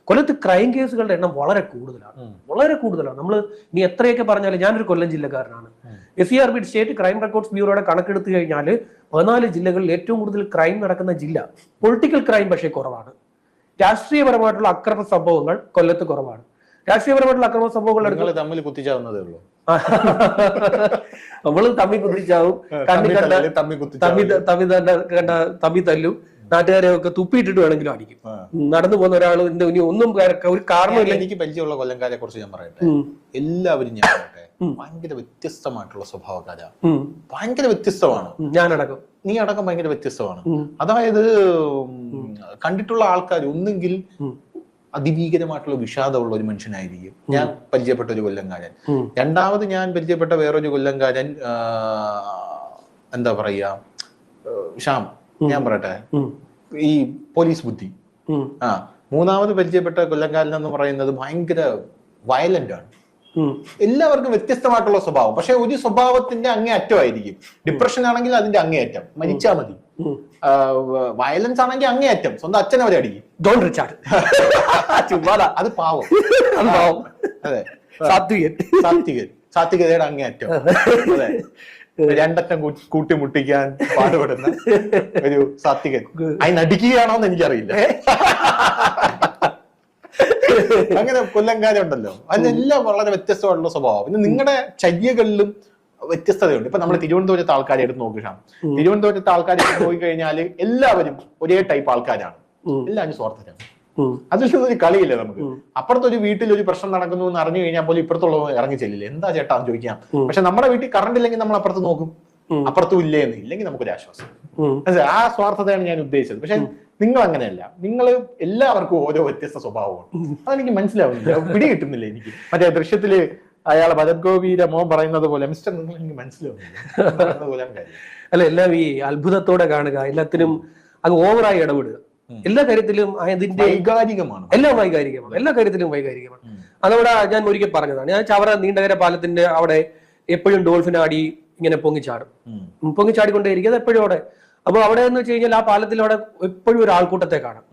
കൊല്ലത്ത് ക്രൈം കേസുകളുടെ എണ്ണം വളരെ കൂടുതലാണ്. നമ്മൾ ഇനി എത്രയൊക്കെ പറഞ്ഞാലും, ഞാനൊരു കൊല്ലം ജില്ലക്കാരനാണ്. SCRB സ്റ്റേറ്റ് ക്രൈം റെക്കോർഡ്സ് ബ്യൂറോയുടെ കണക്കെടുത്ത് കഴിഞ്ഞാൽ 14 ജില്ലകളിൽ ഏറ്റവും കൂടുതൽ ക്രൈം നടക്കുന്ന ജില്ല. പൊളിറ്റിക്കൽ ക്രൈം പക്ഷേ കുറവാണ്. രാഷ്ട്രീയപരമായിട്ടുള്ള അക്രമ സംഭവങ്ങൾ കൊല്ലത്ത് കുറവാണ്. രാഷ്ട്രീയപരമായിട്ടുള്ള അക്രമ സംഭവങ്ങൾ തമ്മിൽ കുത്തിച്ചാവുന്നതേ ഉള്ളൂ. നമ്മള് തമ്മി കുത്തിച്ചാവും, തമ്മി തല്ലും, നാട്ടുകാരെ ഒക്കെ തുപ്പിയിട്ടിട്ട് വേണമെങ്കിലും അടിക്കും. നടന്നു പോകുന്ന ഒരാൾ ഇനി ഒന്നും ഒരു കാരണമില്ല. എനിക്ക് പരിചയമുള്ള കൊല്ലംകാരെ കുറിച്ച് ഞാൻ പറയട്ടെ. എല്ലാവരും ഞാൻ പറയട്ടെ, ഭയങ്കര വ്യത്യസ്തമായിട്ടുള്ള സ്വഭാവക്കാരാ. ഭയങ്കര വ്യത്യസ്തമാണ്. ഞാനടക്കം, നീ അടക്കം ഭയങ്കര വ്യത്യസ്തമാണ്. അതായത് കണ്ടിട്ടുള്ള ആൾക്കാർ ഒന്നെങ്കിൽ അതിഭീകരമായിട്ടുള്ള വിഷാദമുള്ള ഒരു മനുഷ്യനായിരിക്കും ഞാൻ പരിചയപ്പെട്ട ഒരു കൊല്ലംകാരൻ. രണ്ടാമത് ഞാൻ പരിചയപ്പെട്ട വേറൊരു കൊല്ലംകാരൻ, എന്താ പറയാ, ഷാം, ഞാൻ പറയട്ടെ, ഈ പോലീസ് ബുദ്ധി. മൂന്നാമത് പരിചയപ്പെട്ട കൊല്ലംകാരൻ എന്ന് പറയുന്നത് ഭയങ്കര വയലന്റ് ആണ്. എല്ലാവർക്കും വ്യത്യസ്തമായിട്ടുള്ള സ്വഭാവം. പക്ഷെ ഒരു സ്വഭാവത്തിന്റെ അങ്ങേ അറ്റമായിരിക്കും. ഡിപ്രഷൻ ആണെങ്കിൽ അതിന്റെ അങ്ങേയറ്റം, മരിച്ചാ മതി. വയലൻസ് ആണെങ്കിൽ അങ്ങേയറ്റം, സ്വന്തം അച്ഛനെ അവരെ അടിക്കും. അത് പാവം. അതെ, സാത്വികതയുടെ അങ്ങേയറ്റം. അതെ, രണ്ടറ്റം കൂട്ടിമുട്ടിക്കാൻ പാടുപെടുന്ന ഒരു സാത്വികൻ. അതിനടിക്കുകയാണോന്ന് എനിക്കറിയില്ല. അങ്ങനെ കൊല്ലംകാരുണ്ടല്ലോ, അതിനെല്ലാം വളരെ വ്യത്യസ്തമായിട്ടുള്ള സ്വഭാവം. പിന്നെ നിങ്ങളുടെ ചര്യകളിലും വ്യത്യസ്തതയുണ്ട്. ഇപ്പൊ നമ്മൾ തിരുവനന്തപുരത്തെ ആൾക്കാരെ എടുത്ത് നോക്കിയാൽ, തിരുവനന്തപുരത്തെ ആൾക്കാരെ നോക്കി കഴിഞ്ഞാൽ എല്ലാവരും ഒരേ ടൈപ്പ് ആൾക്കാരാണ്. എല്ലാവരും സ്വാർത്ഥരാണ്. അതിലൊന്നും ഒരു കളിയില്ല നമുക്ക്. അപ്പുറത്തൊരു വീട്ടിൽ ഒരു പ്രശ്നം നടക്കുന്നു എന്ന് അറിഞ്ഞു കഴിഞ്ഞാൽ പോലും ഇപ്പുറത്തുള്ളവർ ഇറങ്ങി ചെല്ലില്ല, എന്താ ചേട്ടാ എന്ന് ചോദിക്കാം. പക്ഷെ നമ്മുടെ വീട്ടിൽ കറണ്ട് ഇല്ലെങ്കിൽ നമ്മൾ അപ്പുറത്ത് നോക്കും, അപ്പുറത്തും ഇല്ലേ എന്ന്. ഇല്ലെങ്കിൽ നമുക്കൊരു ആശ്വാസം. ആ സ്വാർത്ഥതയാണ് ഞാൻ ഉദ്ദേശിച്ചത്. പക്ഷെ നിങ്ങൾ അങ്ങനെയല്ല. നിങ്ങൾ എല്ലാവർക്കും ഓരോ വ്യത്യസ്ത സ്വഭാവമാണ്. അതെനിക്ക് മനസ്സിലാവുന്നില്ല, പിടി കിട്ടുന്നില്ല എനിക്ക്. മറ്റേ ദൃശ്യത്തില് അയാളെ ഭരത് ഗോപിയുടെ മോൻ പറയുന്നത് പോലെ, മിസ്റ്റർ, നിങ്ങൾ എനിക്ക് മനസ്സിലാവുന്നില്ല. അല്ല, എല്ലാം ഈ അത്ഭുതത്തോടെ കാണുക, എല്ലാത്തിനും അത് ഓവറായി ഇടപെടുക, എല്ലാ കാര്യത്തിലും അതിന്റെ വൈകാരികമാണ്. എല്ലാം വൈകാരികമാണ്, എല്ലാ കാര്യത്തിലും വൈകാരികമാണ്. അതവിടെ ഞാൻ ഒരിക്കൽ പറഞ്ഞതാണ്. ഞാൻ ചവറ നീണ്ടകര പാലത്തിന്റെ അവിടെ എപ്പോഴും ഡോൾഫിൻ ആടി ഇങ്ങനെ പൊങ്ങിച്ചാടിക്കൊണ്ടേയിരിക്കും. അത് എപ്പോഴും അവിടെ. അപ്പൊ അവിടെ എന്ന് വെച്ച് കഴിഞ്ഞാൽ ആ പാലത്തിൽ അവിടെ എപ്പോഴും ഒരു ആൾക്കൂട്ടത്തെ കാണാം.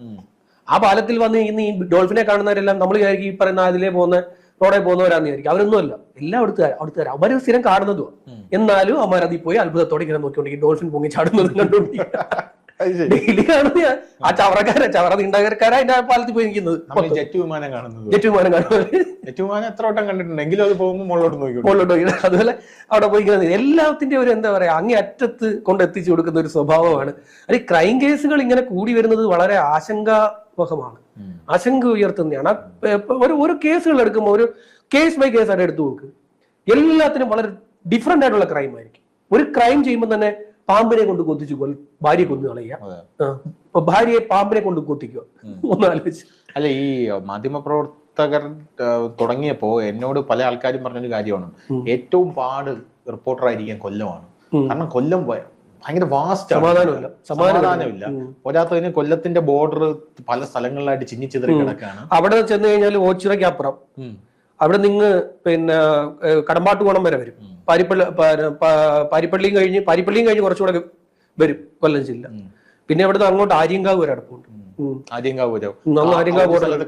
ആ പാലത്തിൽ വന്ന് ഇന്ന് ഈ ഡോൾഫിനെ കാണുന്നവരെല്ലാം നമ്മൾ വിചാരിക്കും ഈ പറയുന്ന അതിലേ പോകുന്ന റോഡെ പോകുന്നവരാന്ന് വിചാരിക്കും. അവരൊന്നുമല്ല, എല്ലാം അവിടുത്തെ അവര് സ്ഥിരം കാണുന്നതും. എന്നാലും അമ്മ അതിൽ പോയി അത്ഭുതത്തോടെ ഇങ്ങനെ നോക്കിക്കൊണ്ടിരിക്കും, ഡോൾഫിൻ പൊങ്ങിച്ചാടുന്നതും കണ്ടുകൊണ്ടിരിക്കും. ഡെയിലി കാണുന്ന ആ ചവറ നീണ്ടകരക്കാരാ അതിന്റെ പാലത്തിൽ പോയി നിൽക്കുന്നത്. ജെറ്റ് വിമാനം കാണുന്നത്, ജെറ്റ് വിമാനം എത്ര വട്ടം കണ്ടിട്ടുണ്ടെങ്കിലും അത് പോകുമ്പോൾ മുകളിലോട്ട് നോക്കി. അതുപോലെ അവിടെ പോയി എല്ലാത്തിന്റെ ഒരു എന്താ പറയാ അങ്ങേ അറ്റത്ത് കൊണ്ടെത്തിച്ചു കൊടുക്കുന്ന ഒരു സ്വഭാവമാണ്. അത് ക്രൈം കേസുകൾ ഇങ്ങനെ കൂടി വരുന്നത് വളരെ ആശങ്കാവഹമാണ്, ആശങ്ക ഉയർത്തുന്നതാണ്. ഒരു കേസുകൾ എടുക്കുമ്പോൾ ഒരു കേസ് ബൈ കേസ് ആയിട്ട് എടുത്തു നോക്ക്, എല്ലാത്തിനും വളരെ ഡിഫറെന്റ് ആയിട്ടുള്ള ക്രൈം ആയിരിക്കും. ഒരു ക്രൈം ചെയ്യുമ്പോൾ തന്നെ പാമ്പിനെ കൊണ്ട് കൊത്തിച്ചു ഭാര്യയെ കൊന്നു കളയുക, ഭാര്യയെ പാമ്പിനെ കൊണ്ട് കൊത്തിക്കുക. ഒന്ന് ആലോചിച്ച്. അല്ല, ഈ മാധ്യമപ്രവർത്തകർ തുടങ്ങിയപ്പോ എന്നോട് പല ആൾക്കാരും പറഞ്ഞൊരു കാര്യമാണ്, ഏറ്റവും പാട് റിപ്പോർട്ടർ ആയിരിക്കാൻ കൊല്ലമാണ്. കാരണം കൊല്ലം ഭയങ്കര വാസ്റ്റ്, സമാധാനമില്ല. പോരാത്തതിന് കൊല്ലത്തിന്റെ ബോർഡർ പല സ്ഥലങ്ങളിലായിട്ട് ചിന്നിച്ചിതറി കിടക്കാണ്. അവിടെ ചെന്ന് കഴിഞ്ഞാൽ ഓച്ചിറയ്ക്ക് അപ്പുറം അവിടെ നിന്ന് പിന്നെ കടമ്പാട്ടുകോണം വരെ വരും. പാരിപ്പള്ളിയും കഴിഞ്ഞ് കുറച്ചുകൂടെ വരും കൊല്ലം ജില്ല. പിന്നെ ഇവിടുന്ന് അങ്ങോട്ട് ആര്യങ്കാവ് വരെ അടുപ്പുണ്ട്.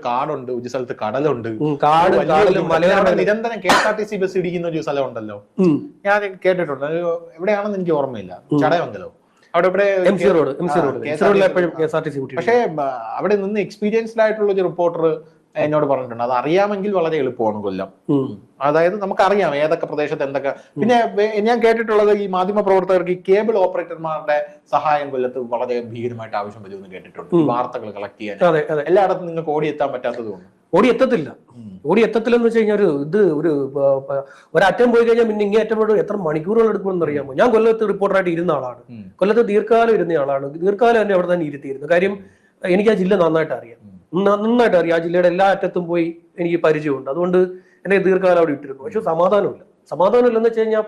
കാടുണ്ട്, ഒരു സ്ഥലത്ത് കടലുണ്ട്. നിരന്തരം KSRTC ബസ് ഇടിക്കുന്ന ഒരു സ്ഥലം ഉണ്ടല്ലോ, ഞാൻ കേട്ടിട്ടുണ്ട്. എവിടെയാണെന്ന് എനിക്ക് ഓർമ്മയില്ല. ചടയമംഗലോ അവിടെ ഇവിടെ പക്ഷേ അവിടെ നിന്ന് എക്സ്പീരിയൻസ്ഡ് ആയിട്ടുള്ള ഒരു റിപ്പോർട്ടർ എന്നോട് പറഞ്ഞിട്ടുണ്ട്, അത് അറിയാമെങ്കിൽ വളരെ എളുപ്പമാണ് കൊല്ലം. അതായത് നമുക്കറിയാം ഏതൊക്കെ പ്രദേശത്ത് എന്തൊക്കെ. പിന്നെ ഞാൻ കേട്ടിട്ടുള്ളത്, ഈ മാധ്യമ പ്രവർത്തകർക്ക് ഈ കേബിൾ ഓപ്പറേറ്റർമാരുടെ സഹായം കൊല്ലത്ത് വളരെ ഭീകരമായിട്ട് ആവശ്യം വരുമെന്ന് കേട്ടിട്ടുണ്ട്. ഈ വാർത്തകൾ കളക്ട് ചെയ്യാൻ എല്ലായിടത്തും നിങ്ങൾക്ക് ഓടിയെത്താൻ പറ്റാത്തതുകൊണ്ട്. ഓടിയെത്തത്തില്ലെന്ന് വെച്ച് കഴിഞ്ഞാൽ ഒരറ്റം പോയി കഴിഞ്ഞാൽ പിന്നെ ഇങ്ങനെ അറ്റം എത്ര മണിക്കൂറുകൾ എടുക്കുമെന്ന് അറിയാമോ? ഞാൻ കൊല്ലത്ത് റിപ്പോർട്ടറായിട്ട് ഇരുന്ന ആളാണ്, കൊല്ലത്ത് ദീർഘകാലം ഇരുന്ന ആളാണ്. ദീർഘകാലം എന്നെ അവിടെ തന്നെ ഇരുത്തിയിരുന്നു. കാര്യം എനിക്ക് ആ ജില്ല നന്നായിട്ട് അറിയാം. ആ ജില്ലയുടെ എല്ലാ അറ്റത്തും പോയി എനിക്ക് പരിചയമുണ്ട്. അതുകൊണ്ട് എന്നെ ദീർഘകാലം അവിടെ ഇട്ടിരുന്നു. പക്ഷെ സമാധാനമില്ലെന്ന് വെച്ച് കഴിഞ്ഞാൽ